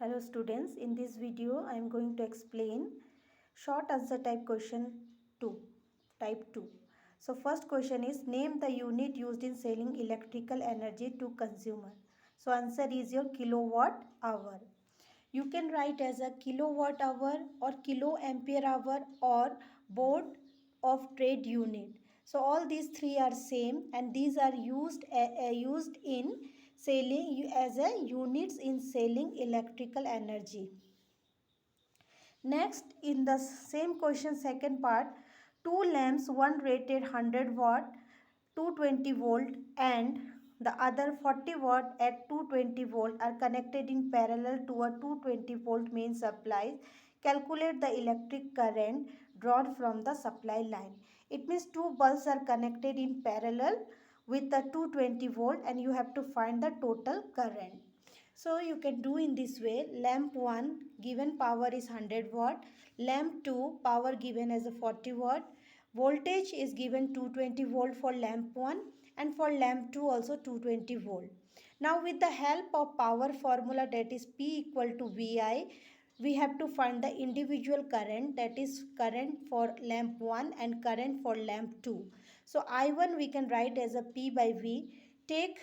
Hello students, in this video I am going to explain short answer type question 2, type 2. So first question is name the unit used in selling electrical energy to consumer. So answer is your kilowatt hour. You can write as a kilowatt hour or kilo ampere hour or board of trade unit. So all these three are same and these are used in selling as a units in selling electrical energy. Next, in the same question second part, two lamps, one rated 100 watt 220 volt and the other 40 watt at 220 volt are connected in parallel to a 220 volt main supply. Calculate the electric current drawn from the supply line. It means two bulbs are connected in parallel with the 220 volt and you have to find the total current. So you can do in this way. Lamp 1 given power is 100 watt. Lamp 2 power given as a 40 watt. Voltage is given 220 volt for lamp 1 and for lamp 2 also 220 volt. Now with the help of power formula, that is P equal to VI, we have to find the individual current, that is current for lamp 1 and current for lamp 2. So I1 we can write as a P by V. Take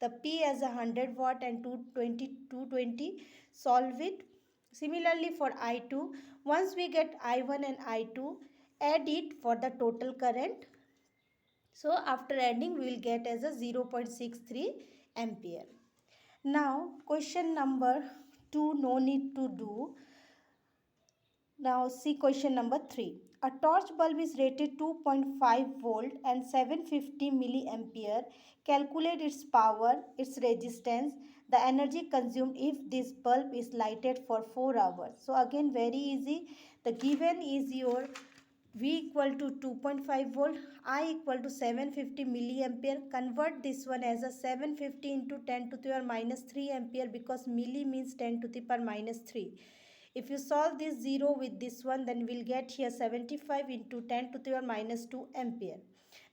the P as a 100 watt and 220, solve it. Similarly for I2, once we get I1 and I2, add it for the total current. So after adding we will get as a 0.63 ampere. Now question number 2 no need to do. Now see question number 3. A torch bulb is rated 2.5 volt and 750 milliampere. Calculate its power, its resistance, the energy consumed if this bulb is lighted for 4 hours. So again very easy. The given is your V equal to 2.5 volt, I equal to 750 milliampere. Convert this one as a 750 into 10 to the power minus 3 ampere because milli means 10 to the power minus 3. If you solve this 0 with this one, then we'll get here 75 into 10 to the power minus 2 ampere.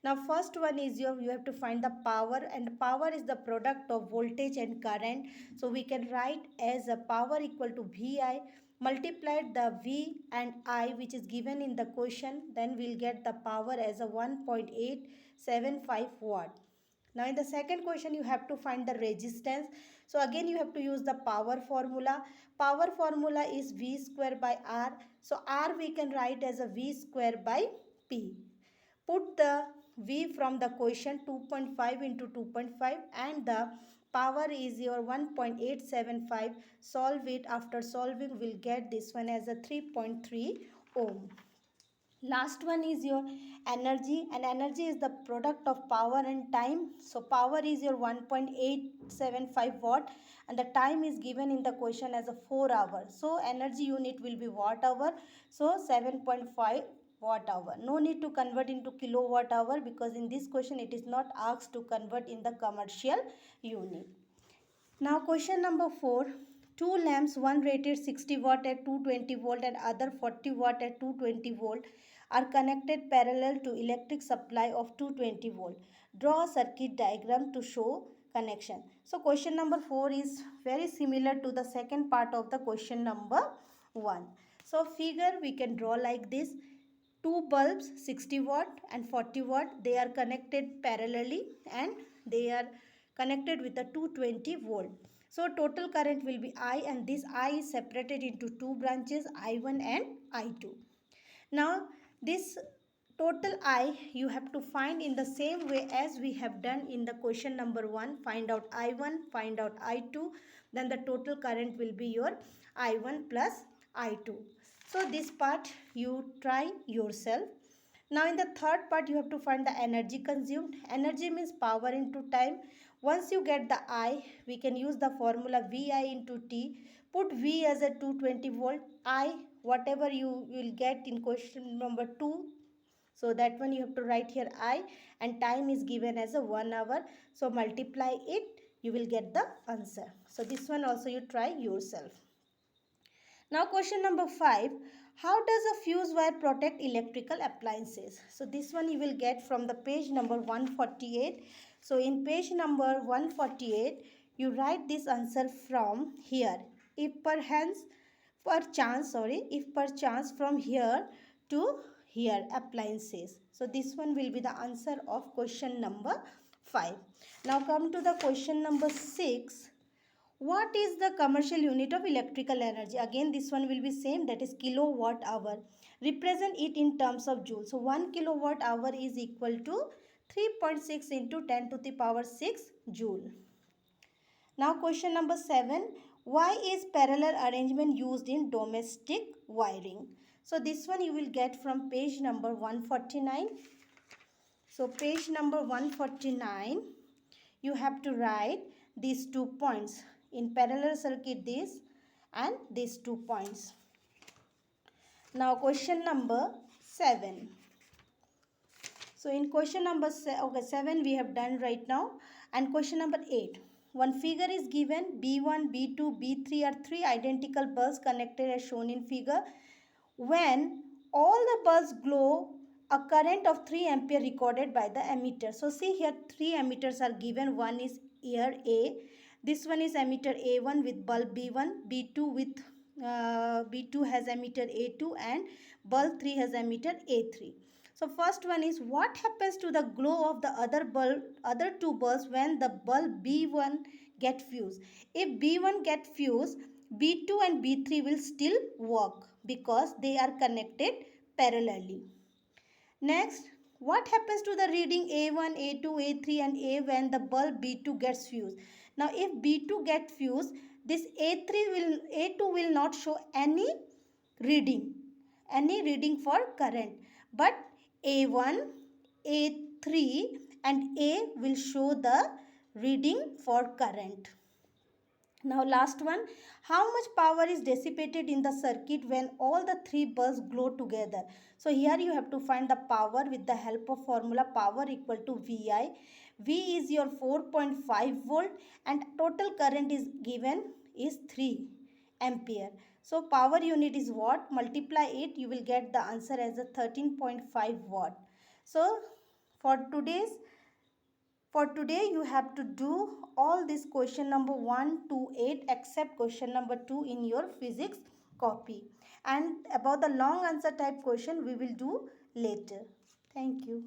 Now first one is you have to find the power, and power is the product of voltage and current. So we can write as a power equal to VI multiplied the V and I which is given in the question, then we'll get the power as a 1.875 watt. Now in the second question you have to find the resistance. So again you have to use the power formula. Power formula is V square by R. So R we can write as a V square by P. Put the V from the question 2.5 into 2.5 and the power is your 1.875. Solve it. After solving we'll get this one as a 3.3 ohm. Last one is your energy, and energy is the product of power and time. So power is your 1.875 watt and the time is given in the question as a 4 hours. So energy unit will be watt hour. So 7.5 watt hour. No need to convert into kilowatt hour because in this question it is not asked to convert in the commercial unit. Now question number 4. Two lamps, one rated 60 watt at 220 volt and other 40 watt at 220 volt are connected parallel to electric supply of 220 volt. Draw a circuit diagram to show connection. So question number 4 is very similar to the second part of the question number 1. So figure we can draw like this. Two bulbs 60 watt and 40 watt, they are connected parallelly and they are connected with a 220 volt. So total current will be I, and this I is separated into two branches, I1 and I2. Now this total I you have to find in the same way as we have done in the question number 1. Find out I1, find out I2, then the total current will be your I1 plus I2. So this part you try yourself. Now in the third part you have to find the energy consumed. Energy means power into time. Once you get the I, we can use the formula VI into T. Put V as a 220 volt. I, whatever you will get in question number 2. So that one you have to write here I, and time is given as a 1 hour. So multiply it, you will get the answer. So this one also you try yourself. Now question number 5. How does a fuse wire protect electrical appliances? So this one you will get from the page number 148. So in page number 148, you write this answer from here. if perchance from here to here appliances. So this one will be the answer of question number 5. Now come to the question number 6. What is the commercial unit of electrical energy? Again, this one will be same, that is kilowatt hour. Represent it in terms of joule. So 1 kilowatt hour is equal to 3.6 into 10 to the power 6 joule. Now question number 7. Why is parallel arrangement used in domestic wiring? So this one you will get from page number 149. So page number 149, you have to write these 2 points. In parallel circuit, this and these 2 points. Now question number 7. So in question number 7 we have done right now, and question number 8. One figure is given. B1, B2, B3 are 3 identical bulbs connected as shown in figure. When all the bulbs glow, a current of 3 ampere recorded by the emitter. So see here 3 emitters are given. One is here A. This one is emitter A1 with bulb B1, B2 with B2 has emitter A2, and bulb 3 has emitter A3. So first one is, what happens to the glow of the other 2 bulbs when the bulb B1 get fused? If B1 get fused, B2 and B3 will still work because they are connected parallelly. Next, what happens to the reading A1, A2, A3 and A when the bulb B2 gets fused? Now if B2 get fused, this A2 will not show any reading for current, but A1, A3 and A will show the reading for current. Now last one, how much power is dissipated in the circuit when all the 3 bulbs glow together? So here you have to find the power with the help of formula power equal to VI. V is your 4.5 volt and total current is given is 3 ampere. So power unit is watt, multiply it, you will get the answer as a 13.5 watt. So for today you have to do all this question number 1 to 8 except question number 2 in your physics copy. And about the long answer type question we will do later. Thank you.